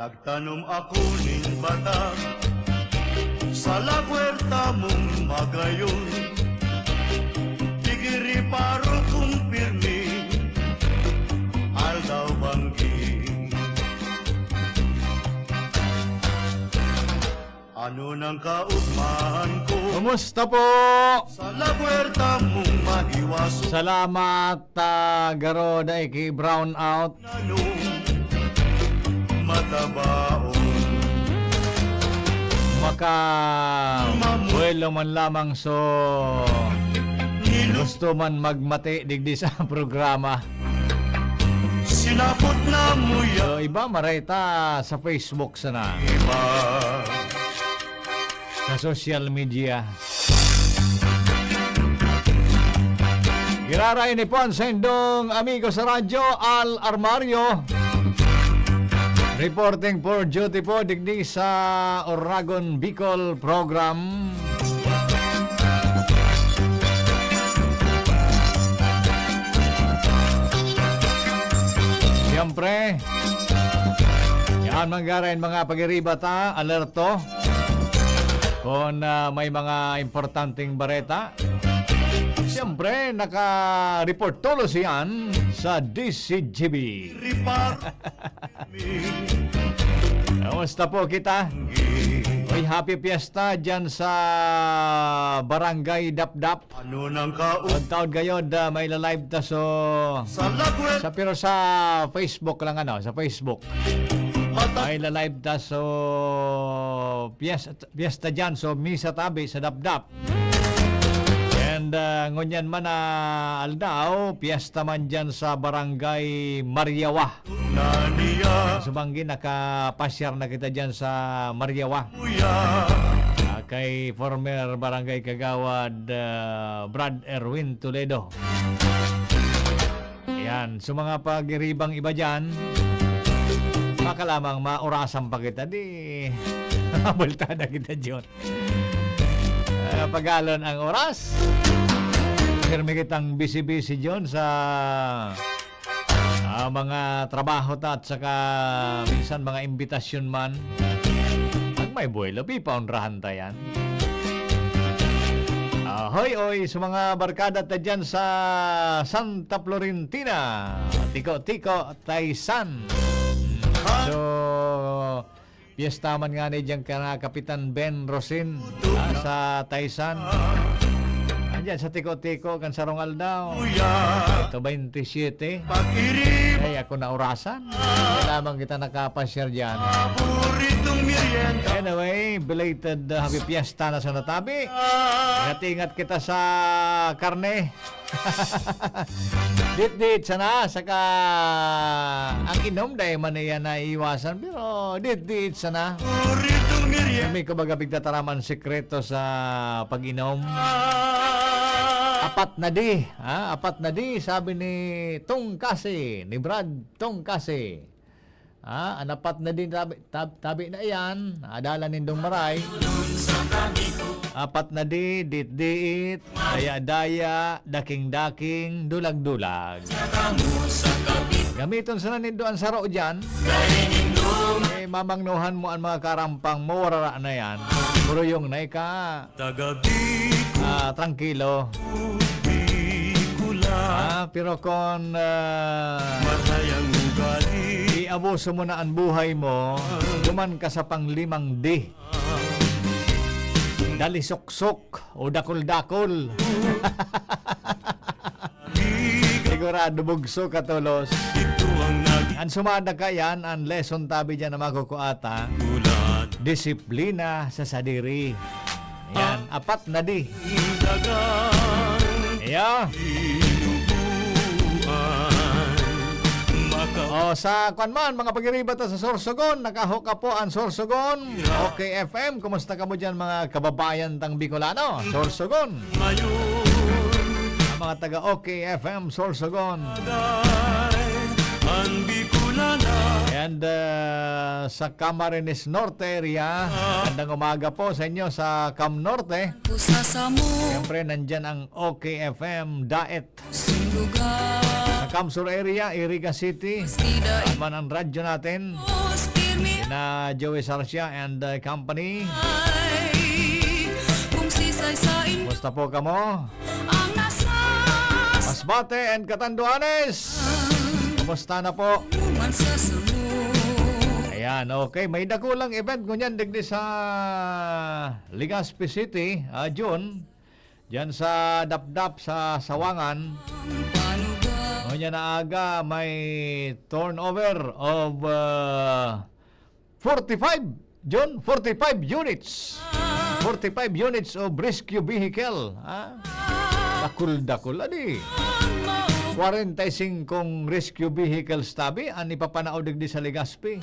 Nagtanom ako ning bata sa lagwerta mong magayon. Digiri paro kong pirmi, aldaw banggi. Ano nang kaugmahan ko? Kumusta po? Sa lagwerta mong mahiwaso. Salamat, Garo, dahil kay brown out. Nanong matabaon. Buwelo man lamang so gusto man magmati digdi sa programa. Sinapot na mo So yan. iba marita sa Facebook sana, Iba. sa social media. Giraray ni po ang sendong amigo sa radyo, Al Armario. Reporting for duty po digdi sa Oragon Bicol program. Siyempre, yan manggarain mga pagiribata, alerto kung may mga importanteng bareta. Siyempre, naka-report tulos yan sa DCGB. Ripar. Kamusta po kita? Uy, happy fiesta dyan sa Barangay Dapdap. Ano nang kaugmahan? Ang taon kayo may live ta so Sa lagwerta. pero sa Facebook lang sa Facebook. May live ta so fiesta dyan so misa tabi sa Dapdap. And ngunyan man aldaw, piyesta man dyan sa Barangay Maryawa. Naniya. Subanggi, nakapasyar na kita dyan sa Maryawa. Kuya. Kay former Barangay Kagawad Brad Erwin Toledo. Yan, so mga pagiribang iba dyan, baka lamang maurasan pa kita, di bultada kita dyan. Pagalon ang oras. Pirmi kitang busy-busy dyan sa mga trabaho at saka minsan mga imbitasyon man. Pag may buwelo, pipaunrahan tayan. Hoy, sa mga barkada ta dyan sa Santa Florentina, Tiko-Tiko, Taysan. So, piyesta man nga ni dyan ka Kapitan Ben Rosin sa Taysan. Andyan sa Tiko-Tiko, kan sarong aldaw. Kuya. Ito 27. Pag-irip. Ay, ako na orasan. Hindi lamang kita nakapasyar dyan. Paboritong merienda. Anyway, belated happy fiesta na sa natabi. Ingat-ingat kita sa karne. Dit-dit sana. Saka ang inom dahil man yan na iwasan. Pero dit-dit sana. Paboritong merienda. Kami kumbaga bigtataraman sekreto sa pag-inom. Apat na di, sabi ni Tongkase, ni Brad Tongkase. Ang apat na di, tabi na yan, adala nindong maray. Apat na di, dit-dit, daya-daya, daking-daking, dulag-dulag. Gamiton sa nanindo ang saro dyan. Mamangnuhan mo ang mga karampang mawara na yan. Puro yung naika. Tagabi. Tranquilo. Pero kung Masayang ugali. iabuso mo na ang buhay mo, duman ka sa pang-5 di. Dalisok-sok o dakol-dakol. Sigurado bugso katulos. Ito ang Ang sumada ka yan, ang lesson tabi dyan na makukuata, nagulan. disiplina sa sadiri. Yan, apat na di. Dagang Yeah. O sa kwan mga pagiribata sa Sorsogon, nakahook ka po ang Sorsogon. Okay FM, kumusta ka mo dyan mga kababayan tang Bicolano? Sorsogon. Ang mga taga Okay FM, Sorsogon. And sa Camarines Norte area, magandang umaga po sa inyo sa Cam Norte. Siyempre nandyan ang Okay FM Daet. Sa Cam Sur area, Iriga City, man ang radyo natin. na Joey Sarcia and company. Kung sisay sa Kumusta po kamo? ang nasa Masbate and Catanduanes. Kumusta na po? man sa samo. Ayan, okay. May dakulang event ngunyan digdi sa Legazpi City, June. Diyan sa Dapdap sa Sawangan. Paano ba Ngunyan na aga may turnover of 45, June, 45 units. 45 units of rescue vehicle. Dakul-dakul, adi. 45 rescue vehicles tabi ang ipapanaw digdi sa Legazpi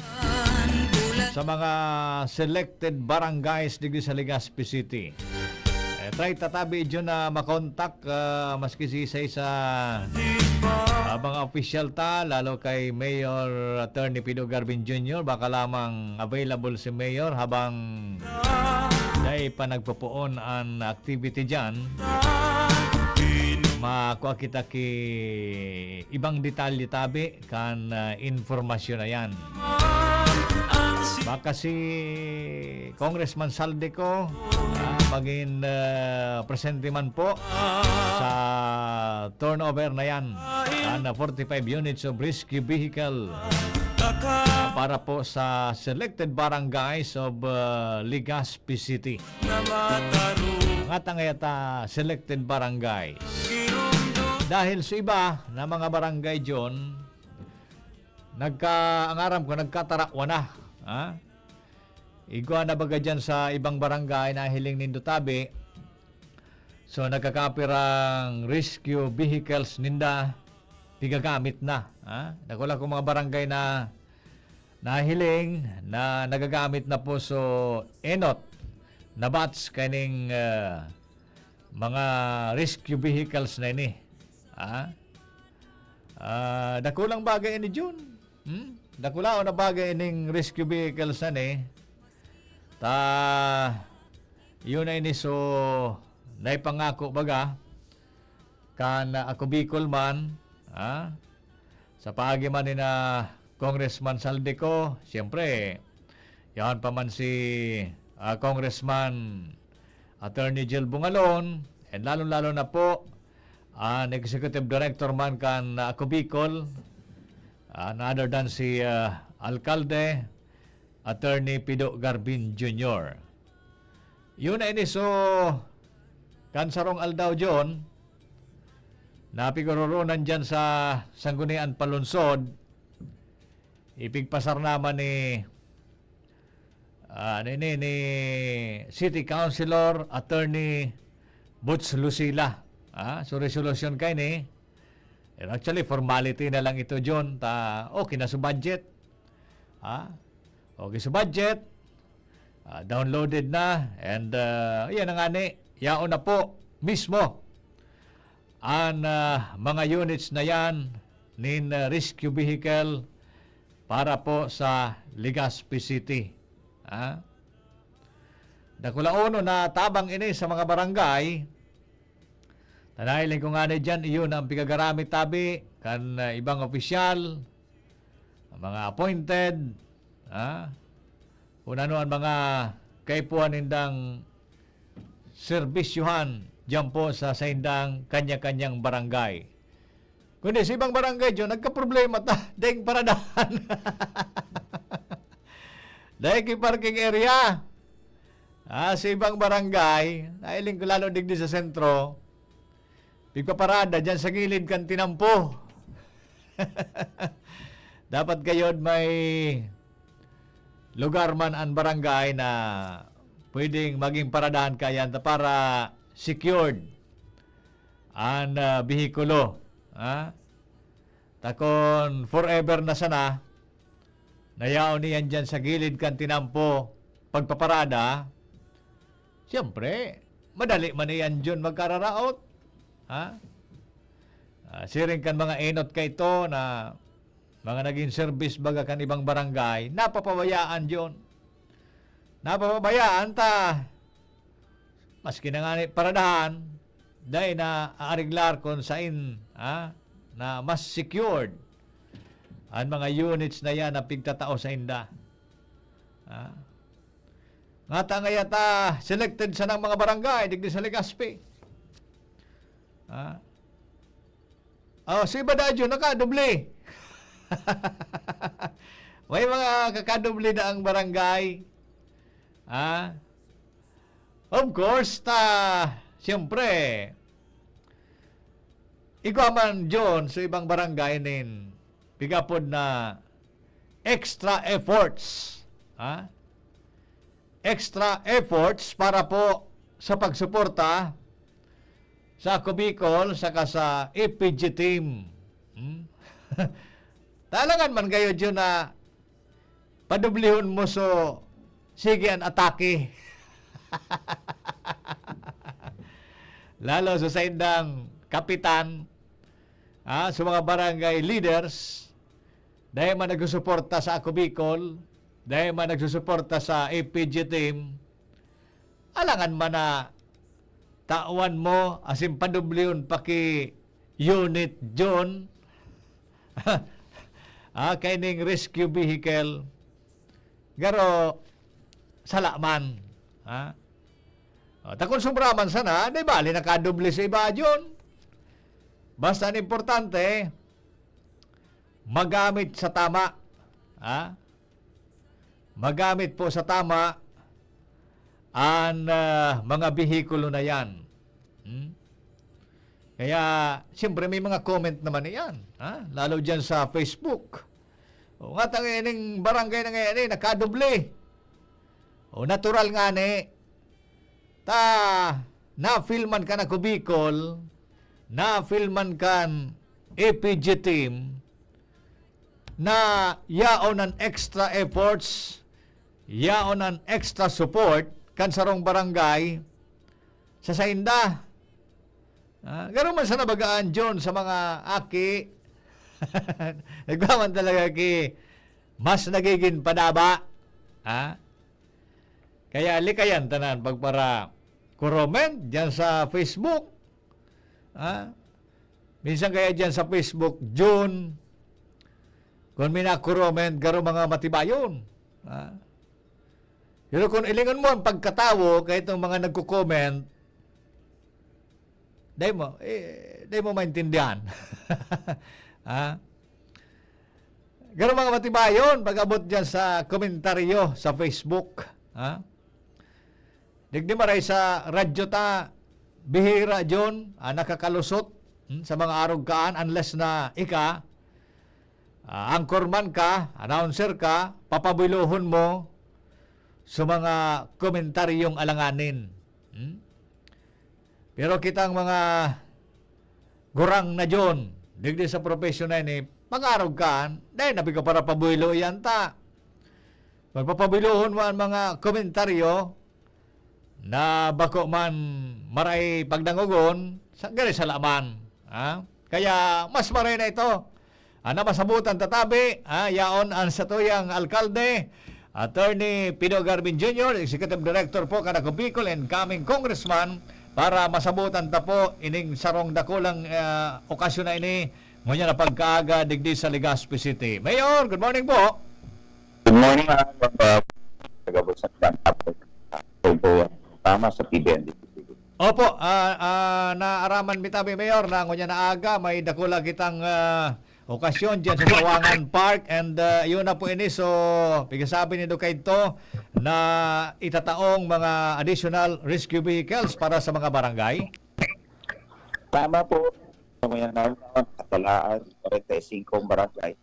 sa mga selected barangays digdi sa Legazpi City. Try tatabi dyan na makontak maski si sa mga official ta, lalo kay Mayor Attorney Pido Garbin Jr. Baka lamang available si Mayor habang dahil pa nagpupuon ang activity dyan. Makuha kita ki ibang detalye tabi kan informasyon na yan. Baka si Congressman Saldico maging presente man po sa turnover na yan na 45 units of rescue vehicle para po sa selected barangays of Legazpi City. Nga tangayata selected barangays. Dahil sa iba na mga barangay dyan, ang ko nagkatarakwa na. Igwa na baga dyan sa ibang barangay na hiling nindutabi. So nagkakapirang rescue vehicles ninda pigagamit na. Nakula ko mga barangay na nahiling na nagagamit na po so enot na bats kaning mga rescue vehicles na ini. Dakulang bagay ini June. Dakulao na bagay ining rescue vehicles na ni. Yun na ini so naipangako baga kan ako Bicol man. Sa paagi man ni na Congressman Saldico, siyempre yan pa man si Congressman Attorney Jill Bungalon, and lalong-lalo na po ang Executive Director man kan ako Bicol, other than si Alcalde Attorney Pido Garbin Jr. Yun na ini so kansarong aldaw John napigururunan dyan sa Sanggunian Palunsod. Ipigpasar naman ni City Councilor Attorney Butch Lucila. So resolution kay ni. Actually formality na lang ito John. Okay na sa budget. Okay sa budget. Downloaded na and yan ang ani. Yaon na po mismo ang mga units na yan nin rescue vehicle para po sa Legazpi City. Dakula uno na tabang ini sa mga barangay. Tanahiling ko nga na dyan, iyon ang pigagaramit tabi kan ibang opisyal, mga appointed, kung ano ang mga kaipuan nindang serbisyuhan dyan po sa indang kanya-kanyang barangay. Kundi sa ibang barangay dyan, nagka-problema dahil paradahan. Dahil parking area. Sa ibang barangay, nahiling ko lalo digdi sa sentro, pigpaparada dyan sa gilid kan tinampo. Dapat kayod may lugar man ang barangay na pwedeng maging paradahan kayan para secured ang bihikulo. Takon forever na sana nayaw niyan dyan sa gilid kan tinampo pagpaparada. Siyempre madali man niyan dyan magkararaot. Siring kan mga enot kay ito na mga naging service baga kan ibang barangay, napapabayaan dyan. Napapabayaan maski na nga paradahan, dahil na aariglar kung sain na mas secured ang mga units na yan na pigtatao sa inda. Nga ta nga yata selected sa ng mga barangay digdi sa Legazpi. Si Badadyo nakadoble. May mga kakadoble na ang barangay. Of course, siyempre, ikaw man John sa ibang barangay nin pigapod na extra efforts. Extra efforts para po sa pagsuporta sa Kubicol saka sa EPG team. Talangan man kayo dyan na padublihon mo so sige ang atake. Lalo sa indang kapitan, sa mga barangay leaders, dahil man nagsusuporta sa Ako Bicol, dahil man nagsusuporta sa APG team, alangan man na tawan mo asim padubliyon paki unit John kaining rescue vehicle garo salaman takon subraman sana di bali nakadoble sa iba John basta ang importante magamit sa tama magamit po sa tama ang mga bihikulo na yan. Kaya, siyempre may mga comment naman yan. Lalo dyan sa Facebook. O nga tangining barangay na ngayon nakadoble. O natural nga na-filman ka na Kubicol, na-filman kan APG team, na yaon ng extra efforts, yaon ng extra support, kan sarong barangay sa sainda. Gano'n man sa nabagaan John sa mga aki. Nagbaman talaga ki mas nagiging padaba. Kaya likayan tanan pagpara comment dyan sa Facebook. Minsan kaya dyan sa Facebook John kung minakuroment garo mga matibayon. Pero kung ilingon mo ang pagkatawo kahit ang mga nagko-comment, di mo maintindihan. Gano'ng mga matibayon pag-abot dyan sa komentaryo sa Facebook. Digdi maray sa radyo ta, bihira John, nakakalusot sa mga arog unless na anchorman ka, announcer ka, papabiluhon mo sa mga komentaryong alanganin. Pero kitang mga gurang na John, digdi sa professional ni pag-arog kaan, dahil nabiga para pabuilo yan ta. Magpapabiluhon mo ang mga komentaryo na bako man maray pagdangugon, gani sa laman. Kaya mas maray na ito. Masabutan tatabi, yaon ang satuyang alkalde, Attorney Pino Garvin Jr., Executive Director po kada Kubicol and coming Congressman para masabutan ta po ining sarong dakulang okasyon na ini ngunya na pagkaaga digdi sa Legazpi City. Mayor, good morning po. Good morning, tagabot sa Tanapos. Tama sa PBN. Opo, naaraman bitabi Mayor na ngunya na aga may dakula kitang okasyon dyan sa Sawangan Park and yun na po ini so pigasabi nito kay ito na itataong mga additional rescue vehicles para sa mga barangay. Tama po. Ngayon na katalaan 45 barangay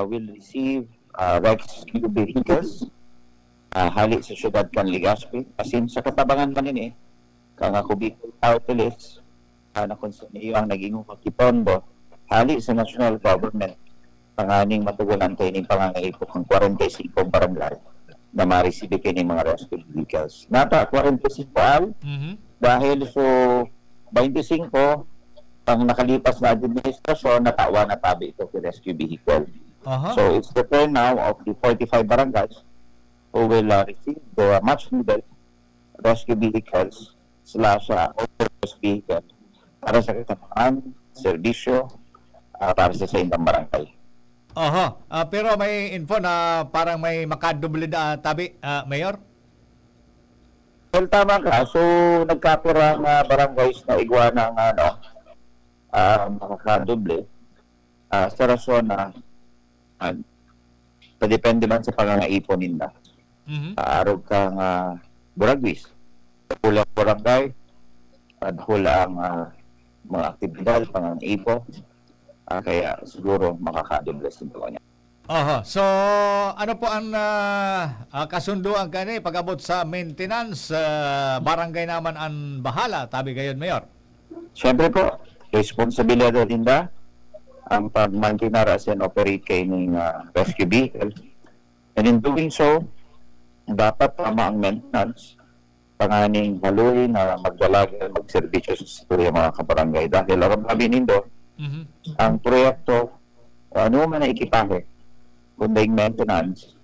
will receive rescue vehicles hali sa syudad kan Legazpi. Asin sa katabangan man ini kang Kubicol Outlets na kung sa iyo ang naging kakipondo hali sa national government panganing matugunan kayo ng pangangaipo ng 45 barangay na ma-receive kayo ng mga rescue vehicles. Nata, 45 al dahil so 25 pang nakalipas na administrasyon natawa na tabi ito sa rescue vehicle. So it's the turn now of the 45 barangays who will receive the much needed rescue vehicles / all-purpose vehicles para sa katamaan, serbisyo, para sa indang barangay. Oho. Pero may info na parang may makadoble na tabi, Mayor? Well, tama ka. So, nagkapura nga barangays na iguana ang makakadoble. Sa rason na depende man sa pangangaipon nila. Mhm. Arog kang buragwis. Hula barangay, hula ang mga aktibidad, pangangaipon. Kaya siguro makakadoble sa niya. Oho. So, ano po ang kasunduan kani pag-abot sa maintenance? Barangay naman ang bahala, tabi gayon, Mayor. Siyempre po, responsibilidad nila ang pag-maintain as and operate kay ng rescue vehicle. And in doing so, dapat tama ang maintenance, panganing haluin na magdalaga, magserbisyo sa mga kabarangay. Dahil aram namin nindo, Mhm. ang proyekto, ano man na ikipahe, kundi yung maintenance,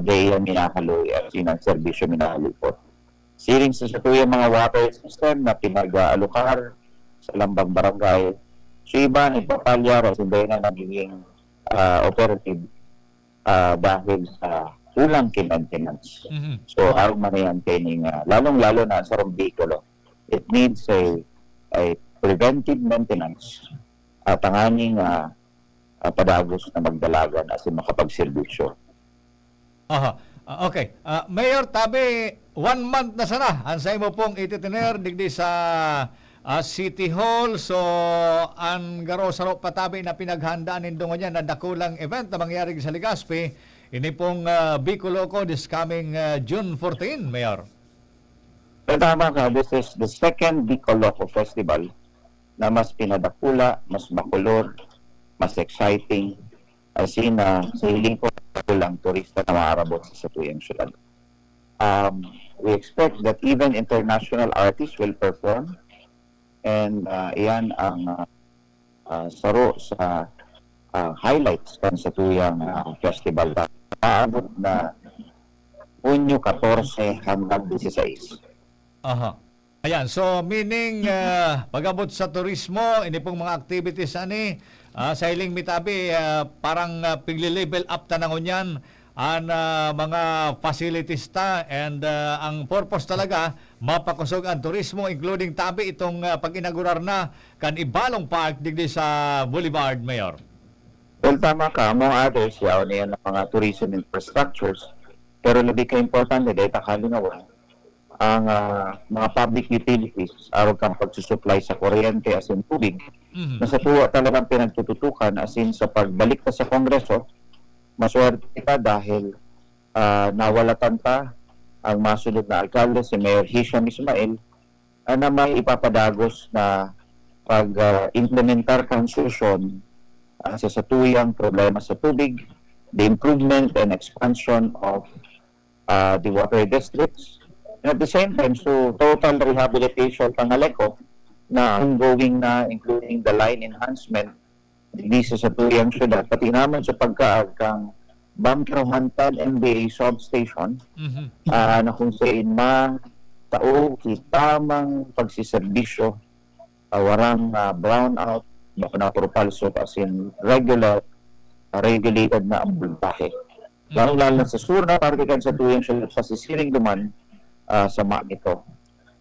day ang minahaloy at sinang serbisyo minahaloy po. Siring sa tuyang mga water system na pinag-alukar sa lambang barangay, so iba nagpapalyar at hindi na nagiging operative dahil sa kulang maintenance. Mhm. So, araw man yan kaining, lalong-lalo na sa rumbikulo, it needs a preventive maintenance at ang aning padagos na magdalagan as in makapagserbisyo. Aha. Okay. Mayor, tabi, 1 month na sana ang sa imo pong ititiner digdi sa City Hall. So, ang garo sarop patabi na pinaghandaan nindong niya na dakulang event na mangyari sa Legazpi, ini pong Bicoloco this coming June 14, Mayor. So, tama ka, this is the second Bicoloco Festival na mas pinadakula, mas makulor, mas exciting, as in, sa hiling ko lang turista na maarabot sa tuyang syudad. We expect that even international artists will perform, and iyan ang saro sa highlights kan sa tuyang festival. Paabot na Hunyo 14 hanggang 16. Aha. Ayan, so meaning pag-abot sa turismo, ini pong mga activities ani sa hiling mitabi parang pigli-level up tanangon yan ang mga facilities ta and ang purpose talaga mapakusog ang turismo including tabi itong pag-inaugurar na kan Ibalong Park digdi sa Boulevard, Mayor. Well, tama ka. Mga others, yaw na yan ang mga tourism infrastructures. Pero labing ka-importante, dahil takalinawan, ang mga public utilities, araw kang pagsusupply sa kuryente as in tubig, Mhm. na sa tuwa talagang pinagtututukan as in sa pagbalik ka sa Kongreso, maswerte ka dahil nawalatan pa ang masunod na alkalde, si Mayor Hisham Ismail, na may ipapadagos na pag-implementar kang solusyon sa satuyang problema sa tubig, the improvement and expansion of the water districts. And at the same time, so total rehabilitation Pangaleko na ongoing na including the line enhancement hindi sa tuyang syudad, pati naman sa pagkaag kang Bangkrohantan MBA substation Mhm. na kung saan tao tamang pagsiservisyo warang brownout na propulso as in regulated na ang voltahe. Lalo sa sur na partikan sa tuyang syudad sa sisiring duman sa ito.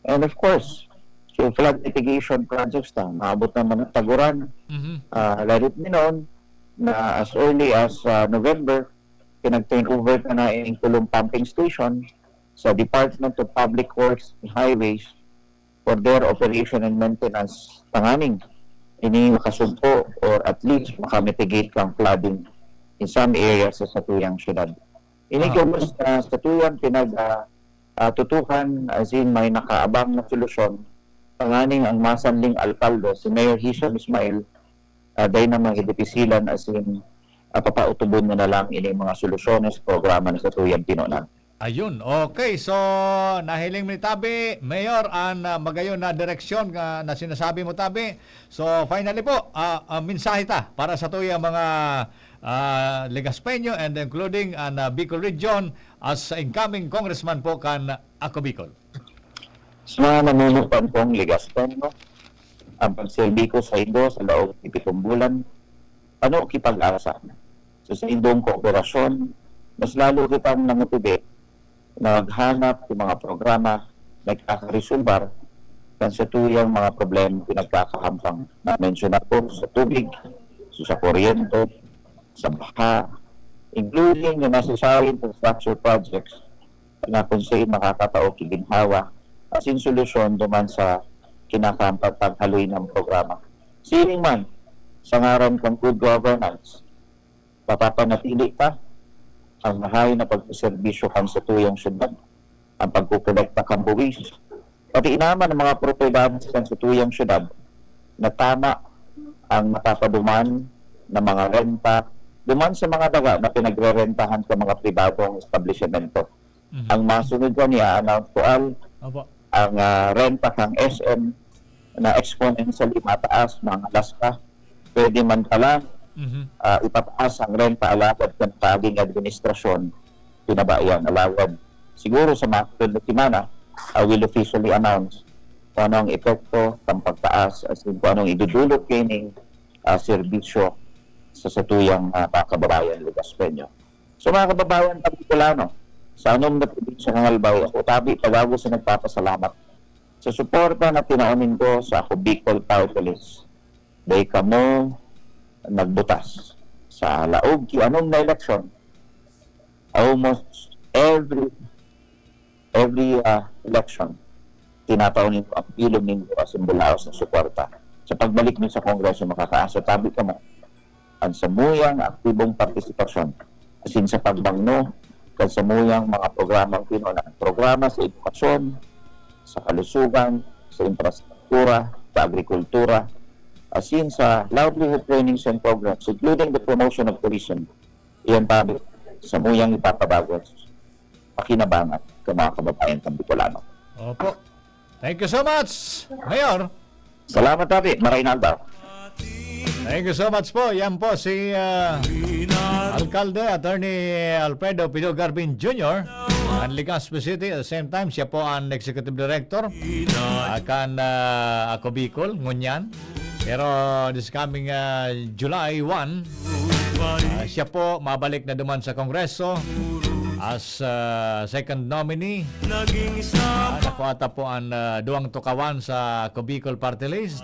And of course, so flood mitigation projects na maabot naman ng taguran. Mhm. Let it be known na as early as November, pinag-turn over ka na yung tulong pumping station sa Department of Public Works and Highways for their operation and maintenance. Tanganing, ini makasugpo or at least makamitigate kang flooding in some areas sa satuyang syudad. Ini kumos sa satuyang tutukan as in may nakaabang na solusyon. Tanganing ang masanling alkalde, si Mayor Hisham Ismail, dahil na mga hidipisilan as in papautubon mo na lang ini mga solusyones, programa na sa tuyang pinunan. Ayun, okay. So, nahiling mo ni Tabi, Mayor, ang magayon na direksyon na sinasabi mo, Tabi. So, finally po, mensahe ta para sa tuyang mga Legaspeño and including ang Bicol Region as incoming congressman po kan Ako Bicol. Sa mga nanunupan pong Legaspeño, ang pagsilbi ko sa ido sa loob ng 7 bulan, ano kipag-asa? So sa indong kooperasyon, mas lalo kitang nangutubi na maghanap ng mga programa na kakaresolbar kan sa tuyang mga problema pinagkakahampang. Na-mention ako sa tubig, sa kuryente, sa baha, including yung necessary infrastructure projects na kung saan makakatao kiginhawa as in solusyon duman sa kinakampang paghaloy ng programa. Siling man, sa ngaran ng good governance, papapanatili ka ang mahay na pagpaserbisyo kan sa tuyang syudad, ang pagkukolekta kang buwis, pati inaman ng mga propiedades kan sa tuyang syudad na tama ang matapaduman ng mga renta duman sa mga daga na pinagre-rentahan sa mga pribadong establishmento. Ang masunod ko niya, announce ko ang renta kang SM na exponentially mataas, mga Alaska, pwede man pala ipataas ang renta alawad ng taging administrasyon, pinabayan alawad. Siguro sa mga semana, will officially announce kung anong epekto ng pagtaas as in kung anong idudulot kining serbisyo sa satuyang kababayan Lucas Peña. So mga kababayan Kapitulano, sa anom na probinsya ng Albay, ako tabi pagago sa nagpapasalamat sa suporta na tinaunin ko sa ako Bicol Party List. Dahil kamo nagbutas sa laog ki anong na election, almost every election tinataunin ko ang pilong ninyo as imbulaos ng suporta. Sa pagbalik niyo sa Kongreso, makakaasa tabi ka mo ang samuyang aktibong partisipasyon as in sa pagbangno kan samuyang mga programang pinunan. Programa sa edukasyon, sa kalusugan, sa infrastruktura, sa agrikultura, as in sa livelihood trainings and programs, including the promotion of tourism. Iyan tabi samuyang ipapabago pakinabangan ng mga kababayan ng Bicolano. Opo. Thank you so much, Mayor. Salamat tabi, Maraynalda. Thank you so much po. Yan po si Alcalde, Attorney Alfredo Pido Garbin Jr. ang Legazpi City. At the same time, siya po ang Executive Director akan ako Bicol, Ngunyan. Pero this coming July 1, siya po mabalik na duman sa Kongreso as second nominee. Nakuha po ang duwang tukawan sa Bicol Party List.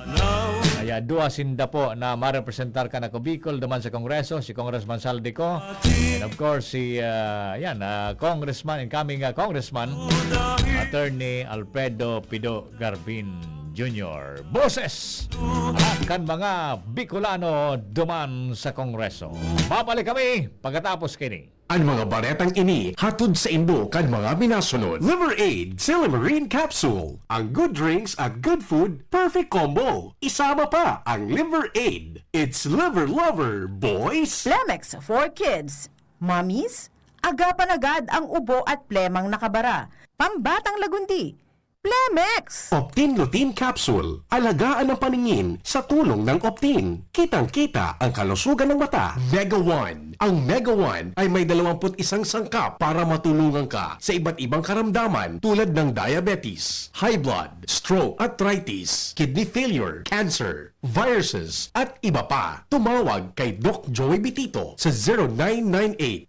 Kaya dua sinda po na marepresentar ka na Bicol duman sa Kongreso, si Congressman Saldico, and of course si Congressman, incoming Congressman Attorney Alfredo Pido Garbin Jr. Boses kan mga Bicolano duman sa Kongreso. Babalik kami pagkatapos kini. Ang mga baretang ini hatod sa Indo kan mga minasunod. Liver Aid Silimarine Capsule. Ang good drinks at good food, perfect combo. Isama pa ang Liver Aid. It's liver lover, boys! Plemex for kids. Mommies, agapan agad ang ubo at plemang nakabara. Pambatang lagundi. Plemex! Optin Lutein Capsule. Alagaan ang paningin sa tulong ng Optin. Kitang-kita ang kalusugan ng mata. Mega One. Ang Mega One ay may 21 sangkap para matulungan ka sa iba't ibang karamdaman tulad ng diabetes, high blood, stroke, arthritis, kidney failure, cancer, viruses, at iba pa. Tumawag kay Doc Joey Bitito sa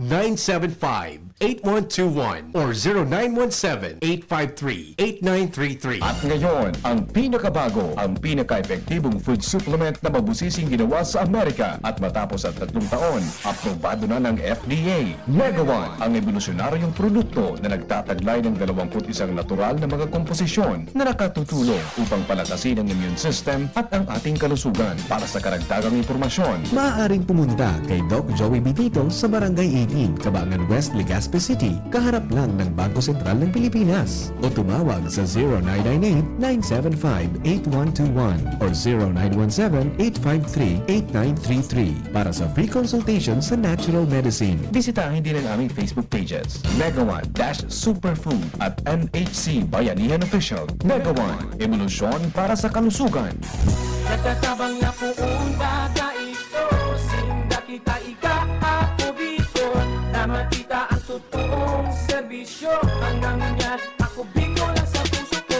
0998-975-8121 or 0917-853-8933. At ngayon, ang pinakabago, ang pinaka-epektibong food supplement na mabusising ginawa sa Amerika at matapos at 3 taon, aprobado na ng FDA. Mega One, ang evolusyonaryong produkto na nagtataglay ng 21 natural na mga komposisyon na nakatutulong upang palakasin ang immune system at ang ating kalusugan. Para sa karagdagang impormasyon, maaaring pumunta kay Doc Joey Bitito sa Barangay 18, Cabangan West, Legazpi City, kaharap lang ng Bangko Sentral ng Pilipinas. O tumawag sa 0998-975-8121 or 0917-853-8933 para sa free consultation sa natural medicine. bisitahin din ang aming Facebook pages, Mega One-Superfood at MHC Bayanihan Official. Mega One, evolusyon para sa kalusugan. Nagtatabang na puong bata ito, sinda kita ika-ako dito, na makita ang totoong serbisyo. Hanggang yan, ako Bicol lang sa puso ko.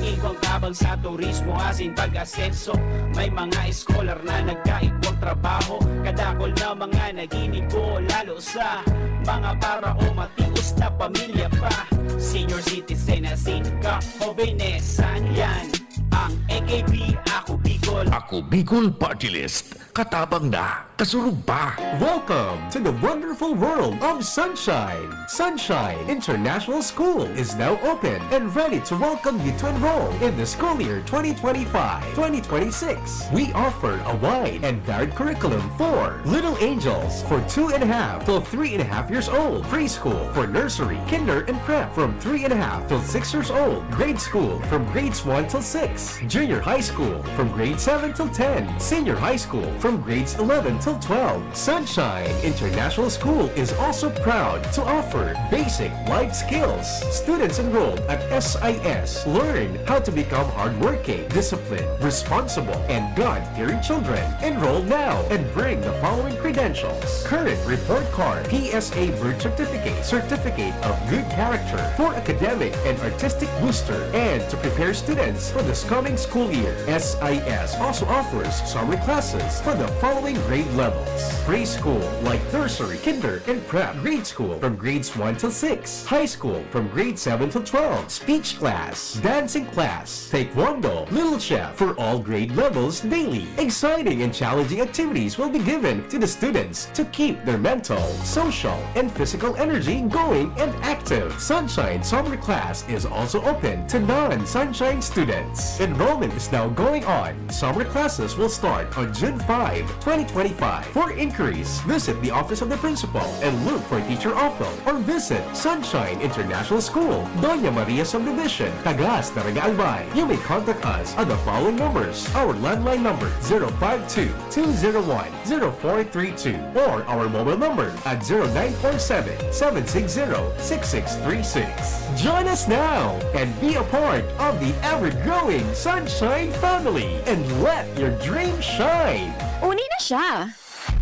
Ikaw tabang Tabang sa turismo asin pag-asenso. May mga scholar na nagkaigwang trabaho, kadakol na mga naginibo, lalo sa mga para o matius na pamilya pa. Senior citizen asin ka o benesan yan. Ang AKP, ako Bicol. Ako Bicol Party List. Katabang na, kasurog pa. Welcome to the wonderful world of Sunshine. Sunshine International School is now open and ready to welcome you to enroll in the school year 2025-2026. We offer a wide and varied curriculum for Little Angels for 2.5 till 3.5 years old, preschool for nursery, kinder, and prep from 3.5 till 6 years old, grade school from grades 1 till 6, junior high school from grade 7 till 10, senior high school from grades 11 till 12. Sunshine International School is also proud to offer basic life skills. Students enrolled at SIS learn how to become hardworking, disciplined, responsible, and God-fearing children. Enroll now and bring the following credentials: current report card, PSA birth certificate, certificate of good character for academic and artistic booster, and to prepare students for this coming school year. SIS also offers summer classes for the following grade levels: preschool like nursery, kinder, and prep, grade school from grades 1 till 6, high school from grade 7 till 12, speech class, dancing class, taekwondo, little chef for all grade levels daily. Exciting and challenging activities will be given to the students to keep their mental, social, and physical energy going and active. Sunshine Summer Class is also open to non-Sunshine students. Enrollment is now going on. Summer classes will start on June 5, 2025. For inquiries, visit the office of the principal and look for Teacher Ophel or visit Sunshine International School, Doña Maria Subdivision, Tagas, Taraga Albay. You may contact us at the following numbers: our landline number 052-201-0432 or our mobile number at 0947-760-6636. Join us now and be a part of the ever-growing Sunshine family and let your dream shine! Uni na siya!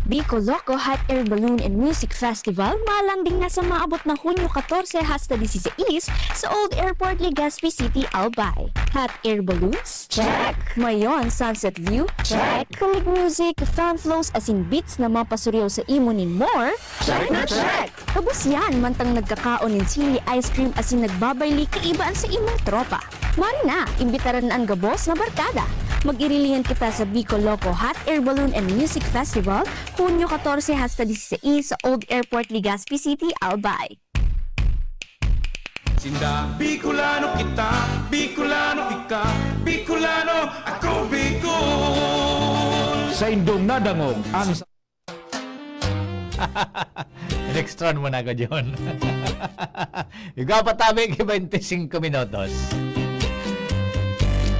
Bicol Loco Hot Air Balloon and Music Festival malanding na sa maabot na Hunyo 14 hasta 16 sa Old Airport, Legazpi City, Albay. Hot air balloons? Check! Mayon Sunset View? Check! Kulig music, fan flows asin beats na mapasuryaw sa imo nin more? Check na check! Kabus yan, mantang nagkakaon nin sili ice cream asin nagbabayli kaibaan sa imong tropa. Mari na, imbitaran na ang gabos na barkada. Mag-irilihan kita sa Bicol Loco Hot Air Balloon and Music Festival, Hunyo 14 hasta 16 sa Old Airport, Legazpi City, Albay. Sinda Bicolano kita, Bicolano ika, Bicolano ako Bicol. Sa indong nadangog ang Nextron mo na ko, John. Ikaw patabi 25 minutos.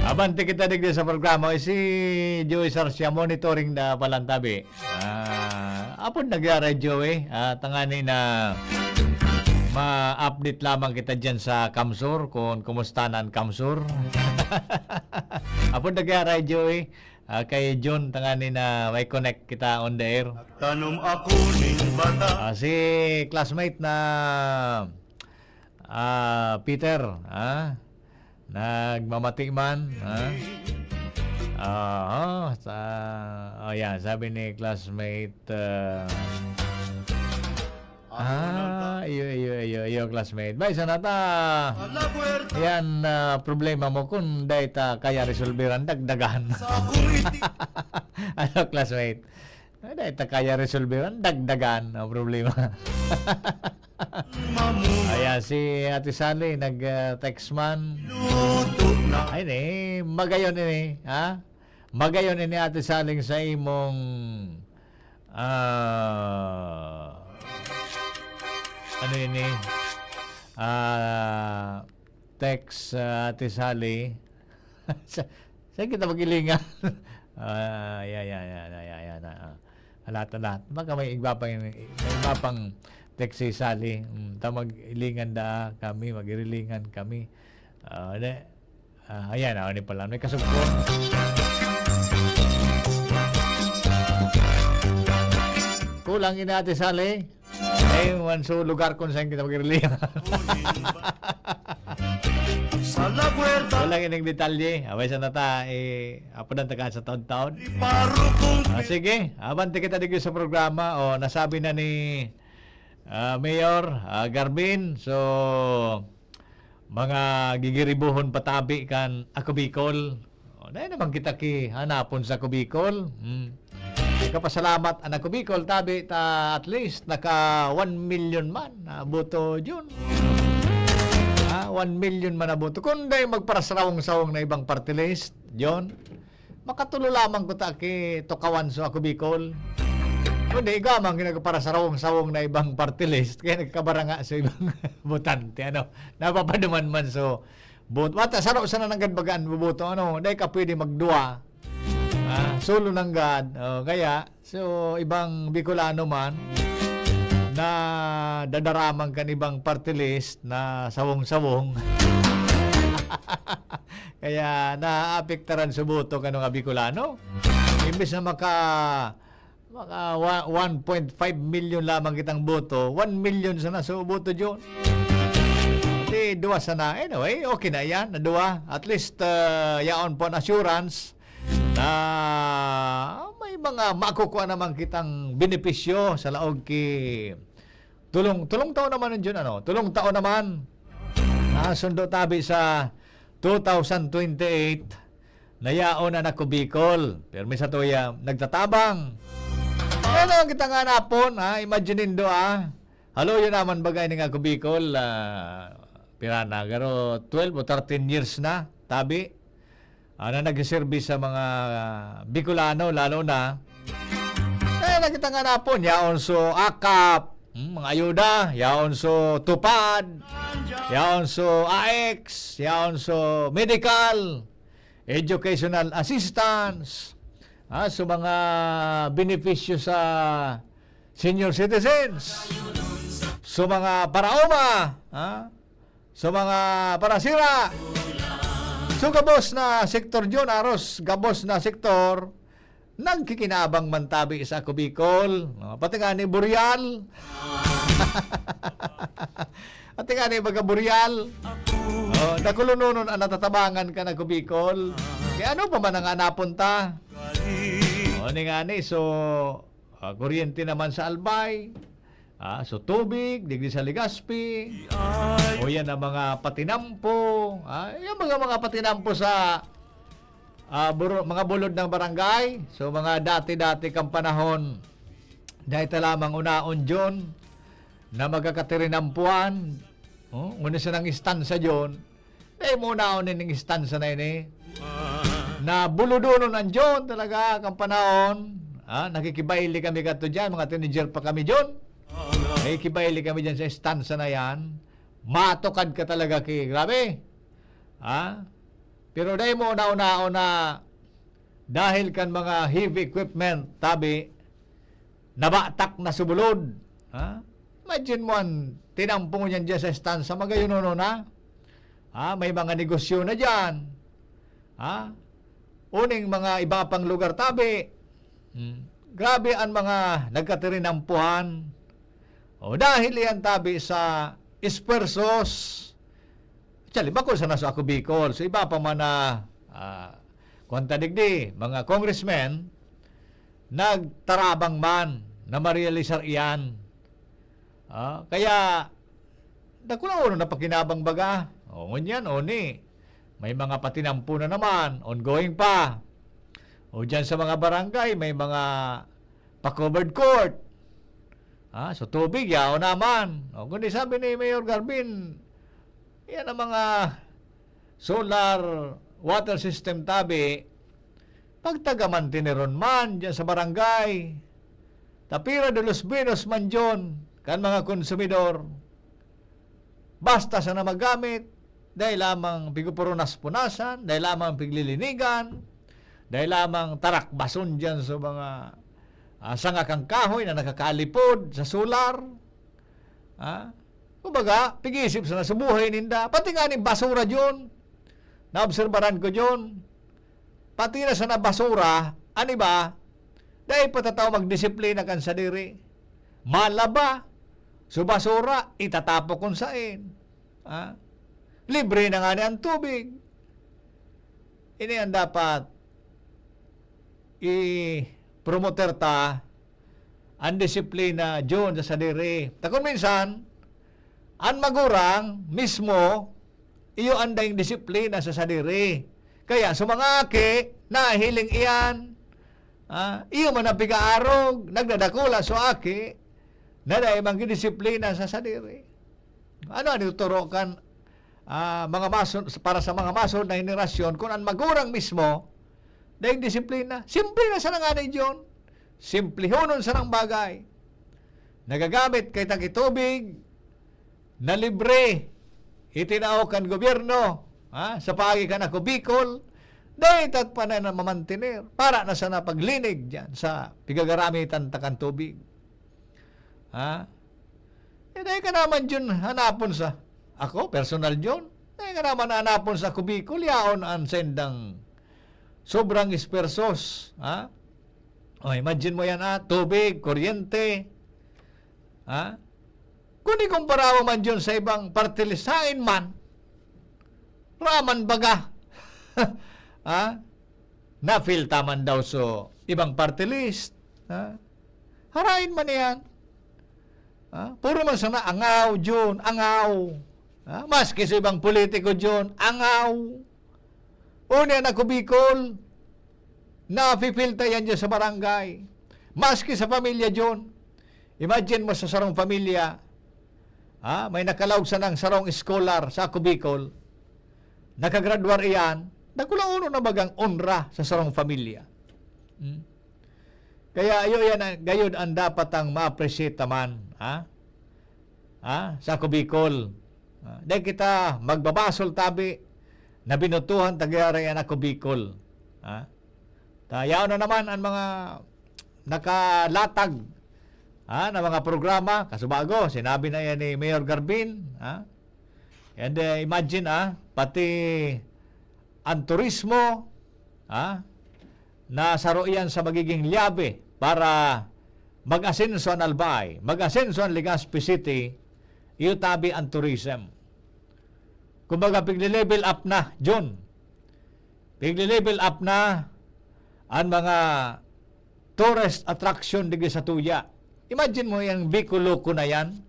Abante kita digdi sa programa si Joey Sarcia monitoring na palantabi. Apon nagyara Joey, tangani na ma-update lamang kita dyan sa Kamsur kung kumusta na ang Kamsur. Apon nagyara Joey, kay John tangani na may connect kita on the air. Tanom ako ning bata. Si classmate na Peter, nagmamati man, yan, sabi ni classmate, iyo classmate. Bay, sana ta, yan, problema mo kung dahi ta kaya resolveran, dagdagan. Ano, classmate? Dahi ta kaya resolveran, dagdagan ang problema. Ayan, si Ate Sally, nag-text man. Ay, magayon ini, ha? Magayon ini Ate Saling sa imong ano ini? Text Ate Sally. Saan kita mag-ilingan? Alat. Baka may iba pang text si Sally. Mag-ilingan da kami, mag-irilingan kami. Ayan, ni pala. May kasugpon. Kulang ina Ate Sally. So lugar kung saan kita mag-irilingan. Sa la puerta Wala ining detalye. Away sa nata, apo ng taga sa taon-taon. Parukong Sige, abanti kita digyo sa programa. O, nasabi na ni Mayor Garbin. So, mga gigiribuhon patabi kan ako Bicol. O, dahil naman kita hanapon sa ako Bicol. Kapasalamat anak ko Bicol, tabi ta at least naka 1 million man na boto yun. 1 million man na boto. Kung dahil magparasrawang-sawang na ibang party list, yun, makatulo lamang ko ta ki Tokawan so ako Bicol. Kundi ikaw man ginagparasrawang-sawang na ibang party list, kaya nagkabaranga sa ibang botante. Napapaduman man so, wata, saro sana ng gadbagaan buboto. Dahil ka pwede magdua. Solo ng God. Kaya, so, ibang Bicolano man na dadaramang kan ibang party list na sawong-sawong. Kaya, naapektaran sa boto ka ng Bicolano. Imbes na maka 1.5 million lamang kitang boto, 1 million sana sa boto dyan. Di, duwa sana. Anyway, okay na yan. Duwa. At least, yaon po assurance na may mga makukuha naman kitang benepisyo sa laog tulong taon naman yun, tulong taon naman sundo tabi sa 2028 na yaon na nako Bicol. Pero may sa tuya nagtatabang kita nga napon, imaginin do halo yun naman bagay ni nga ko Bicol, pirana garo 12 o 13 years na tabi na nag-service sa mga Bicolano, lalo na nakita nga na po, yaon so AKAP, mga ayuda, yaon so Tupad, yaon so AX, yaon so Medical, Educational Assistance, so mga benepisyo sa senior citizens, so mga paraoma, so mga parasira. So gabos na sektor yun, aros, gabos na sektor, nagkikinabang mantabi sa ako Bicol. Pati nga ni Boreal. Pati nga ni baga Boreal. Nakulununon ang natatabangan ka na ako Bicol. Kaya ano pa man ang napunta? Ni nga ni, so, kuryente naman sa Albay. So tubig, digdi sa Legazpi, o yan ang mga patinampo, yung mga patinampo sa mga bulod ng barangay. So mga dati-dati kang panahon, dahil lamang unaon dyan, na magkakatirinampuan, una siya ng istansa dyan, dahil muna unin ng istansa na yun na buludonon ang dyan talaga kang panahon, nakikibaili kami kato dyan, mga teenager pa kami dyan. Kibaili kami dyan sa stanza na yan. Matokad ka talaga grabe. Pero dahil mo una dahil kan mga heavy equipment tabi nabatak na subulod. Imagine mo tinampong yan dyan sa stanza, magayuno na. May mga negosyo na dyan. Uning mga iba pang lugar tabi. Grabe ang mga nagkatirinampuhan. Dahil yan tabi sa espersos. Actually, bako sa naso ako Bicol. So iba pa man na digdi, mga congressmen nagtarabang man na marealisar iyan. Kaya nakunaon na pakinabang baga. Ngunyan, ni. May mga patinampo na naman, ongoing pa. Dyan sa mga barangay, may mga pa-covered court. So tubig, yao naman. Kundi sabi ni Mayor Garbin, yan ang mga solar water system tabi, pagtagaman tiniron man dyan sa barangay, tapira de los Pinos man dyan, kan mga konsumidor, basta sa na magamit, dahil lamang pigupurunas-punasan, dahil lamang piglilinigan, dahil lamang tarakbason dyan sa mga sanga kang kahoy na nakakalipod sa solar. Kumbaga, pig-isip sa nasubuhay ninda. Pati nga ni basura dyan. Naobserbaran ko dyan. Pati na sa nabasura, ano ba? Dahil patataw magdisiplina kan sa diri. Malaba. So basura, itatapo kung sain. Libre na nga ni ang tubig. ini ang dapat i-promoter ta ang disiplina John sa sadiri. Takon minsan, ang magurang mismo, iyo anday disiplina sa sadiri. Kaya sa mga aki, nahiling iyan, iyo man ang pigaarog, nagdadakula sa aki, na dahil magdisiplina sa sadiri. Ano ang ituturokan mga mason, para sa mga mason na henerasyon, kung ang magurang mismo, dahil disiplina, simple na sa nanganay John. Simplihonon sa ng bagay. Nagagamit kay tagitubig na libre itinaokan gobyerno sa pagi ka na kubikol dahil tat pa na mamantinir para na sa napaglinig dyan sa pigagaramitan takan tubig. Dahil ka naman dyan hanapon sa ako, personal dyan, dahil ka naman hanapon sa kubikol, yaon ang sendang sobrang ispersos. Imagine mo yan, tubig, kuryente. Kung ikumpara mo man dyan sa ibang partilisain man, raman baga. Na-filta man daw so ibang party list. Harain man yan. Puro man sana angaw dyan, angaw. Maski sa ibang politiko dyan, angaw. Una na kubikol, na-filta yan dyan sa barangay. Maski sa pamilya dyan. Imagine mo sa sarong pamilya, may nakalawag sa ng sarong scholar sa kubikol, nakagraduar iyan, nakulang uno na bagang onra sa sarong pamilya. Kaya ayo yan, gayod ang dapat ang ma-appreciate naman sa kubikol. Dahil kita magbabasol tabi na binutuhan tagayari yan na kubikol. Tayaw na naman ang mga nakalatag na mga programa. Kasubago, sinabi na yan ni Mayor Garbin. And imagine, pati ang turismo, nasaro yan sa magiging liyabe para mag-asenso ang Albay, mag-asenso ang Legazpi City, iutabi ang tourism. Kumbaga, pigli-level up na, John. Pigli-level up na ang mga tourist attraction digdi sa Tuya. Imagine mo yung Bicoloko na yan.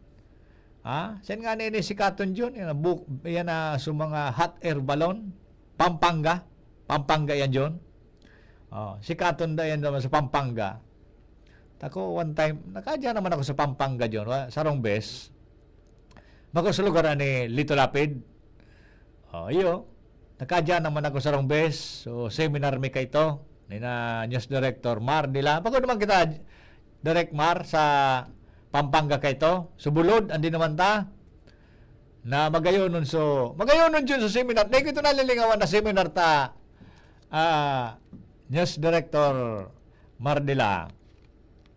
Saan nga nini si Katon John? Yan na sa mga hot air balloon. Pampanga. Pampanga yan, John. Si Katon da yan naman sa Pampanga. Tako, one time, nakadya naman ako sa Pampanga, John. Sarong bes. Mako sa lugar ni Lito Lapid. Iyo. Nakadya naman ako sa sarong bes. So, seminar mi kay ito. Ni na News Director Mar nila. Pagod naman kita, Direct Mar, sa Pampanga kay ito. Subulod, andi naman ta. Na magayonon dyan sa seminar. Dahil ito nalilingawan na seminar ta News Director Mar nila.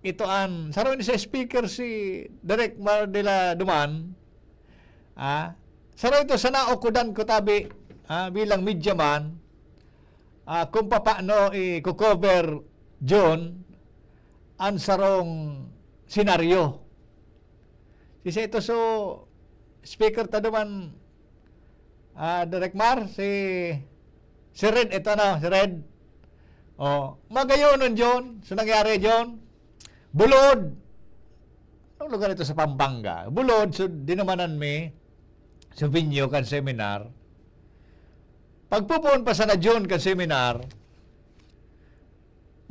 Ito ang, saro ni sa speaker si Direct Mar nila Duman. Saro ito sa naukudan ko tabi bilang media man. Kung paano i-cover John ang sarong senaryo. Kasi ito so speaker ta duman Direk Mar si Red ito na si Red. Magayonon John so nangyari John bulod. Anong lugar ito sa Pampanga? Bulod so dinamanan mi sa venue kan seminar. Pagpupuon pa sa na John ka seminar,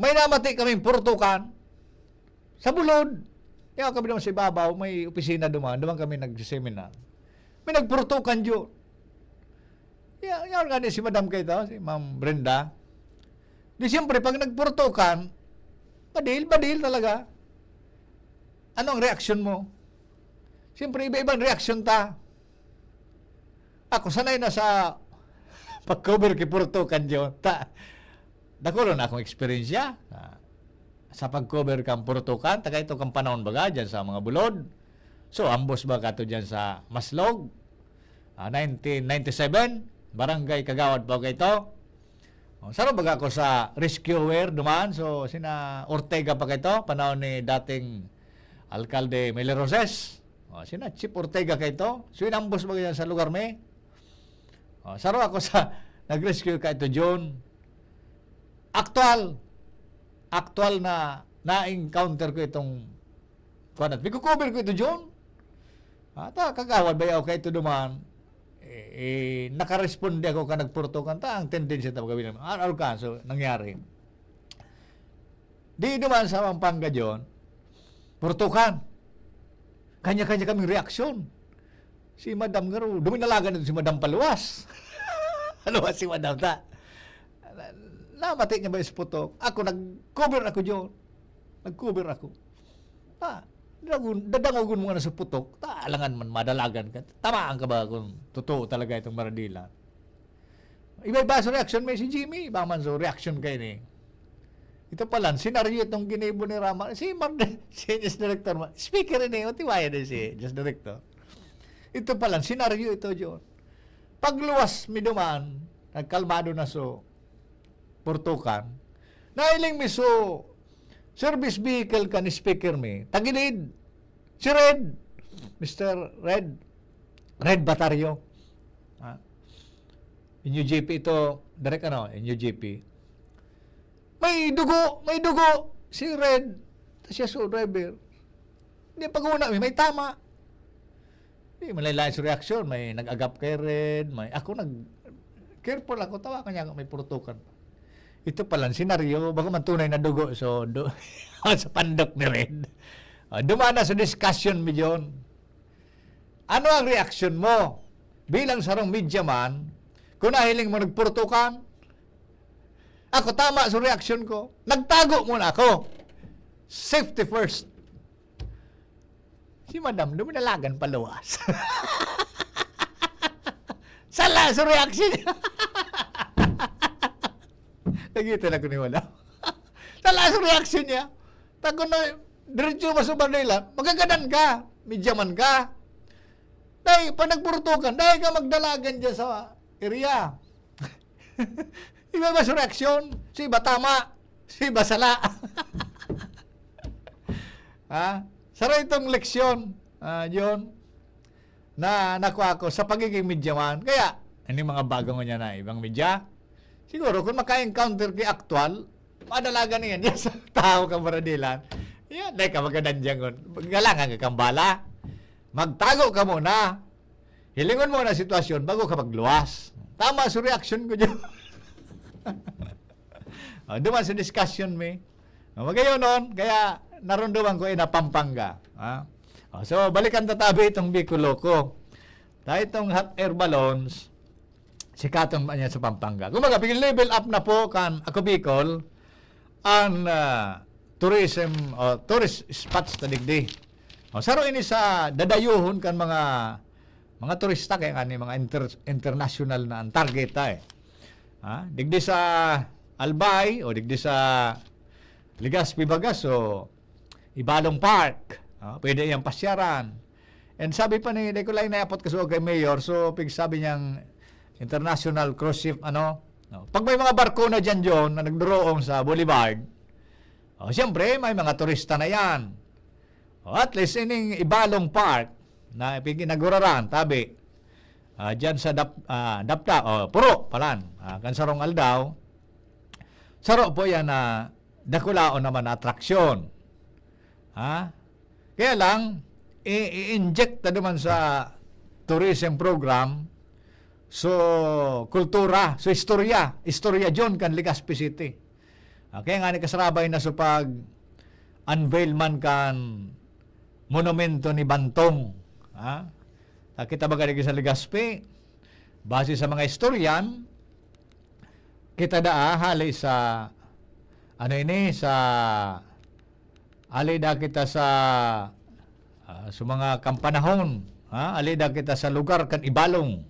may namati kaming purtukan sa bulod. Kaya kami naman sa ibabaw, may opisina duman kami nag-seminar. May nagpurtukan John. Yan nga si Madam Kaito, si Ma'am Brenda. Di siyempre, pag nagpurtukan, badil talaga. Anong reaksyon mo? Siyempre, iba-ibang reaksyon ta. Ako sanay na sa pag-cover kay purtukan John. Nakulo na akong experience sa pag-cover kang purtukan. Taga ito kang panahon baga dyan sa mga bulod. So, ambos ba ka ito dyan sa Maslog? 1997, Barangay Kagawad pa ka ito. Saro baga ako sa rescuer duman. So, sina Ortega pa ka ito. Panahon ni dating Alcalde Meli Roses. Sina Chief Ortega ka ito. So, inambos ba dyan sa lugar may? Saro ako sa nag-rescue ka ito, John. actual na na-encounter ko itong kuan at cover ko ito John. Ta kagawad ba yaw kay ito duman nakaresponde ako ka nagportokan ta ang tendency ta gawin naman. Ano kaso nangyari? Di duman sa Pampanga John, portokan. Kanya-kanya kaming reaksyon. Si Madam Garo, duminalagan nito si Madam Paluwas. Paluwas si Madam ta. Namati niya ba yung putok? Ako, nag-cover ako John. Nag-cover ako. Dadangogon mo nga na sa putok. Alangan man, madalagan ka. Tamaan ka ba kung totoo talaga itong Maradila? Iba-iba sa reaction may si Jimmy. Iba man so reaction kayo ni. Ito pala, senaryo itong ginibo ni Rama. Si Just Director, speaker rin eh. Tiwaya din si Just Director. Ito pala, senaryo ito, John. Pagluwas mi duman, nagkalmado na so, portukan, nailing mi so, service vehicle ka ni speaker mi, tagilid, si Red, Mr. Red Batario. Inyo GP ito, direct Inyo GP. May dugo, si Red, siya so driver. Hindi pag-una, may tama. Hindi, malalayan sa reaksyon, may nag-agap kay Red, careful ako, tawa kanya may portukan. Ito palang senaryo, baka man tunay na dugo, so, sa pandok ni Red. Dumana sa discussion mi John. Ano ang reaksyon mo? Bilang sarong media man, kung nahiling mo nagportukan, ako tama sa reaksyon ko, nagtago muna ako. Safety first. Si Madam, duminalagan paluwas. Sala sa reaksyon niya. Nagita na ko ni Wala. Sala sa reaksyon niya. Tago na, diretso mo sa Manila, magaganan ka. Medyaman ka. Dahil, pa nagpurutukan, dahil ka magdalagan dyan sa area. Iba ba sa reaksyon? Si iba tama. Si iba sala. Sara itong leksyon, John, na nakuha ko sa pagiging medyaman. Kaya, ano mga bagong niya na ibang medya? Siguro, kung maka-encounter kay actual, madalaga na yan. Yan sa tao kang Maradilan. Yan, dahil ka magadan dyan. Galangan ka kang bala. Magtago ka muna. Hilingon mo na sitwasyon bago ka magluwas. Tama sa reaction ko dyan. Duman sa discussion me. Magayon nun, kaya narunduman ko na Pampanga. So, balikan tatabi itong Bicoloko. Dahil itong hot air balloons, sikatong niya sa Pampanga. Kumaga, level up na po kan ako Bicol ang tourism o tourist spots na digdi. Saro ini sa dadayuhon kan mga turista kaya kani mga international na ang target digdi sa Albay o digdi sa Legazpi Bagas o Ibalong Park. Pwede yung pasyaran. And sabi pa ni Nicolay na apot kaso kay Mayor, so sabi niyang international cruise ship pag may mga barko na dyan John na nagdroong sa Boulevard, siyempre may mga turista na yan. At least ining Ibalong Park na pinaguraran tabi dyan sa Dapta Puro palan Kansarong Aldaw, saro po yan na dakulaon naman na atraksyon. Kaya lang i-inject na naman sa tourism program so kultura, so istorya John kan Legazpi City. Kaya nga ni kasarabay na so pag unveil man kan monumento ni Bantong. Kita ba ganyan sa Legazpi? Base sa mga historian, kita hali sa sa alida kita sa mga kampanahon, alida kita sa lugar kan Ibalong.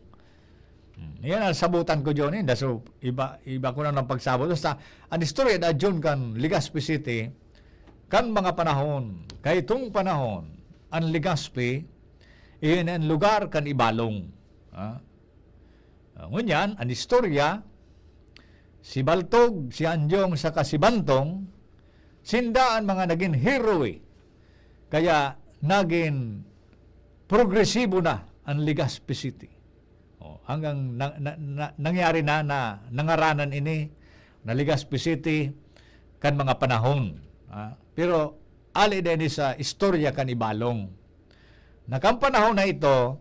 Yan ang sabutan ko John, so iba ko na ng pagsabot. Basta ang istorya na John kan Legazpi City kan mga panahon, kay itong panahon ang Legazpi iyon ang lugar kan Ibalong. Ngunyan, ang istorya si Baltog, si Anjong, saka si Bantong, sindaan mga naging hero Kaya naging progresibo na ang Legazpi City. Hanggang nangyari na nangaranan ini na Legazpi City kan mga panahon. Pero ali din sa istorya kan Ibalong. Nakang panahon na ito,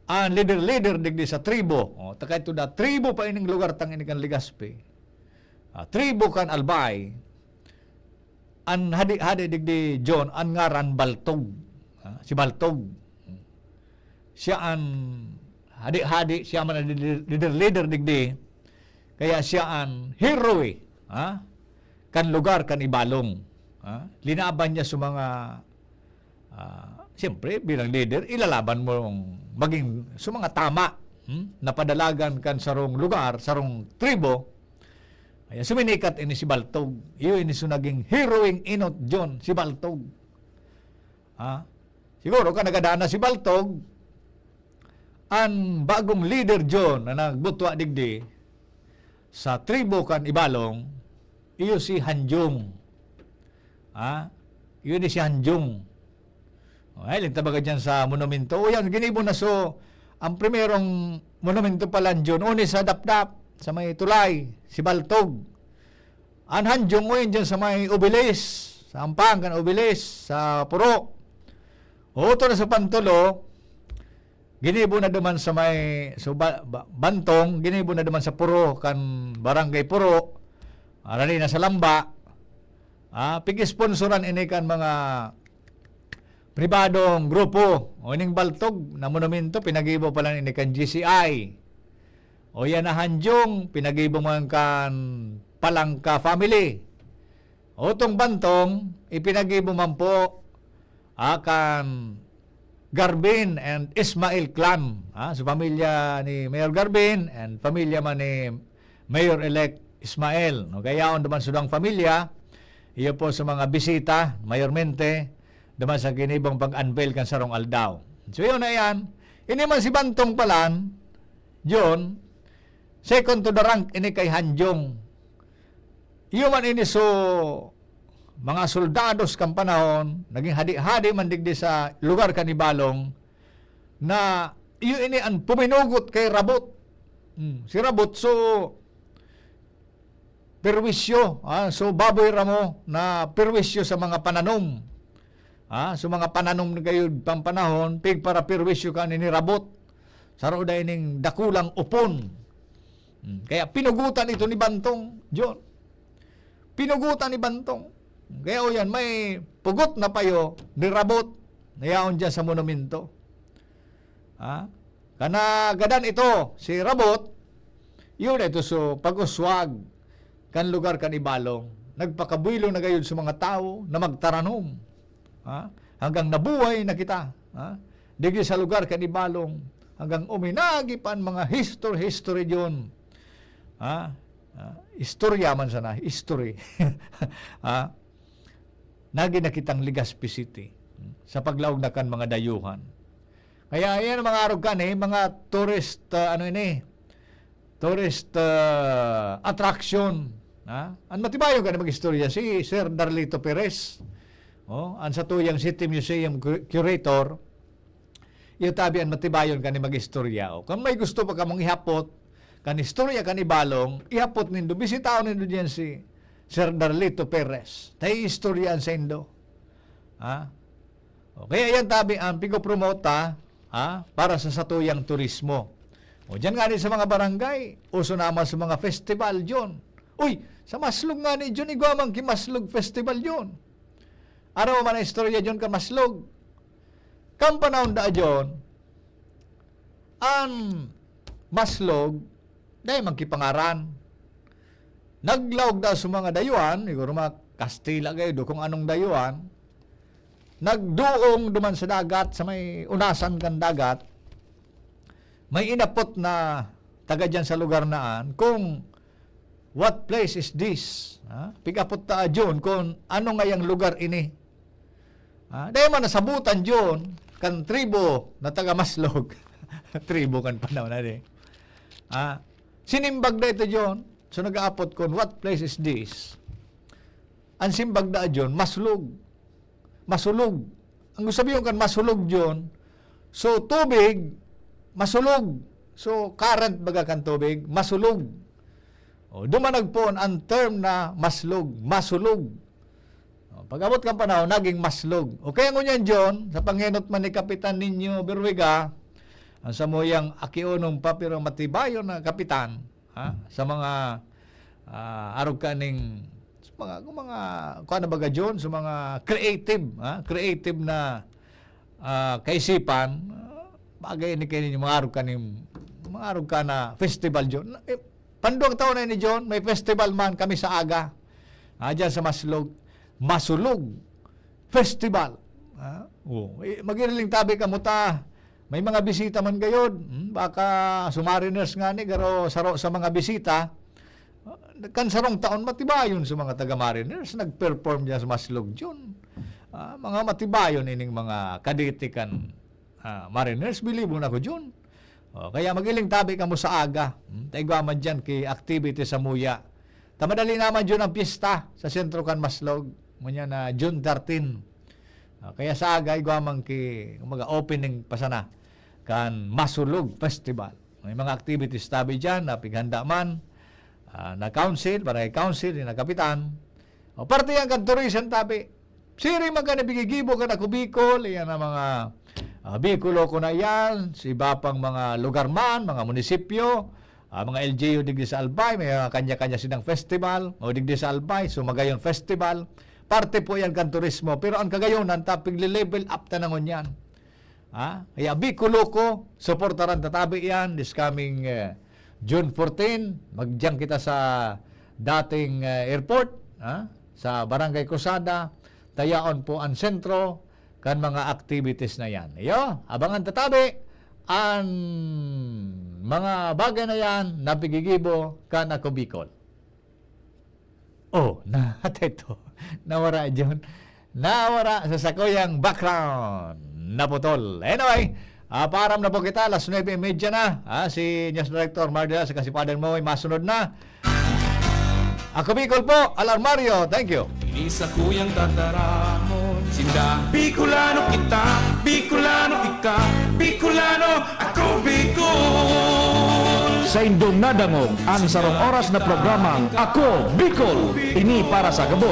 ang leader digdi sa tribo. Taka ito na, tribo pa ining lugar tang inikan Legazpi. Tribo kan Albay. An hadi digdi John, an ngaran Baltog. Si Baltog. Siya an hadi siya man leader digdi. Kaya siya an hero kan lugar kan Ibalong. Linaban niya sa mga siyempre bilang leader ilalaban mo maging sa mga tama napadalagan kan sarong lugar, sarong tribo. Ay suminikat ini si Baltog. Iyo ini so naging heroing inot John si Baltog. Siguro ka nagadana si Baltog ang bagong leader John na nagbutwa digdi sa tribo kan Ibalong, iyo si Hanjong. Iyo ni si Hanjong. Ay, lintabaga dyan sa monumento. O yan, ginibo na so, ang primerong monumento pala John, uni sa Dapdap, sa may Tulay, si Baltog. Ang Hanjong o yun dyan sa may Ubilis, sa Ampang, kan Ubilis, sa Puro. O ito na sa Pantulo, ginibo na duman sa may Bantong, ginibo na duman sa Puro, kan Barangay Puro, arali na sa Lamba. Pig-sponsoran ini kan mga pribadong grupo. O ining Baltog na monumento, pinagibo pa lang ini kan GCI. O yan na Hanjong, pinagibo mo kan Palangka family. O itong Bantong, ipinagibo man po kan Garbin and Ismail clan. Sa pamilya ni Mayor Garbin and pamilya man ni Mayor-elect Ismail. No, kaya on naman sudang pamilya, iyo po sa mga bisita, mayormente, naman sa kinibong pag-unveil kan sarong aldaw. So yun na yan. Ini man si Bantong palan, John, second to the rank ini kay Hanjong. Iyo man ini so mga soldados kan panahon, naging hadi-hadi man digdi sa lugar kan Ibalong, na iyo ini ang puminugot kay Rabot. Si Rabot so perwisyo, so baboy ramo na perwisyo sa mga pananom. So mga pananom na kayo pampanahon, pig para perwisyo ka ni Rabot. Saro da ining dakulang upon. Kaya pinugutan ito ni Bantong, John. Pinugutan ni Bantong. Kaya o yan, may pugot na payo ni Rabot. Nayaon dyan sa monumento. Kana gadan ito, si Rabot, yun ito so pag-uswag kan lugar kan Ibalong. Nagpakabuylo na gayon sa mga tao na magtaranom. Hanggang nabuhay na kita. Digdi sa lugar kan Ibalong. Hanggang uminagi pa ang mga history yun. Istorya man sana, history. Nagi na kitang Legazpi City sa paglaog na kan mga dayuhan. Kaya yan mga arog kan mga tourist, tourist attraction. Ang matibayo ka na mag-istorya si Sir Darlito Perez. Ang sa tuyang City Museum Curator, iyo tabi ang matibayon ka ni mag-istorya. Kung may gusto pa ka mong ihapot, kan istorya kan Ibalong, ihapot nindo, bisitaon nindo diyan si Sir Darlito Perez. Tayo istoryaan sa Indo. Kaya yan tabi ang pigo-promota para sa satuyang turismo. O dyan nga sa mga barangay, uso naman sa mga festival yun. Uy, sa Maslog nga ni John Iguamang Maslog Festival yun. Araw man ang istorya dyan ka Maslog. Kampanahon da dyan, ang Maslog, dahil magkipangaran. Naglaog da sa mga dayuan, siguro mga Kastila kayo, kung anong dayuan, nagduong duman sa dagat, sa may unasan kan dagat, may inapot na taga dyan sa lugar naan, kung what place is this? Pigapot ta dyan, kung ano nga yung lugar ini. Dahil man nasabutan dyan, kan tribo na taga Maslog, tribo kan panahon na rin. Sinimbag na ito dyan, so nag-aapot kung what place is this? Ang simbag na dyan, Maslog. Masulog. Ang sabihin kan masulog dyan, so tubig, masulog. So current baga kan tubig, masulog. Dumanag po ang term na maslog, masulog. Pag-abot kang panahon, naging maslog. O kaya ngunyan John, sa panginot man ni Kapitan ninyo Berwiga, ang samuyang akionong papiro matibayo na kapitan, sa mga arog kaning mga kuan na baga John, sa mga creative na kaisipan, bagay ni kayo mga arog ka na festival John. Panduang taon na ni John, may festival man kami sa aga. Diyan sa Masulog Festival. Magililing tabi ka muta. May mga bisita man gayod. Baka sumariners nga ni, garo saro sa mga bisita. Kansarong taon matibayon sa mga taga-mariners. Nag-perform diyan sa Masulog John. Mga matibayon ining mga kaditikan mariners. Bilibo na ko John. Kaya magiling tabi ka mo sa aga. Taigwaman dyan kay activity sa Muya. Tamadali naman dyan ang pista sa Sentro Kan Maslog. Muna na June 13. Kaya sa aga, igwaman kay opening pasana kan Masulog Festival. May mga activities tabi dyan na pighanda man na council, barangay council, na kapitan. Parte yan kan tourism tabi. Siri magana bigigibo ka na kubikol, yan ang mga Bicolo ko na yan, sa iba pang mga lugar man, mga munisipyo, mga LGU digdi sa Albay, may kanya-kanya silang festival, o digdi sa Albay, so magayon festival. Parte po yan kan turismo, pero ang kagayonan, tapig level up na nangon yan. Kaya Bicolo ko, supportaran tatabi yan, this coming June 14, magdiyan kita sa dating airport, sa Barangay Cruzada, tayaon po ang sentro, kan mga activities na yan. Abangan tatabi ang mga bagay na yan na pigigibo kan ako Bicol. Ito. Nawara dyan. Nawara sa sakuyang background. Naputol. Anyway, param na po kita. Alas 9:30 na. Si News Director Mardela sa kasipadan mo ay masunod na. Ako Bicol po. Alarmario. Thank you. Isa kuyang tataramon Sinda Bicolano kita, Bicolano ika, Bicolano ako Bicol. Sa indong nadangog ang sarong oras na programang Ako Bicol. Ini para sa gabos.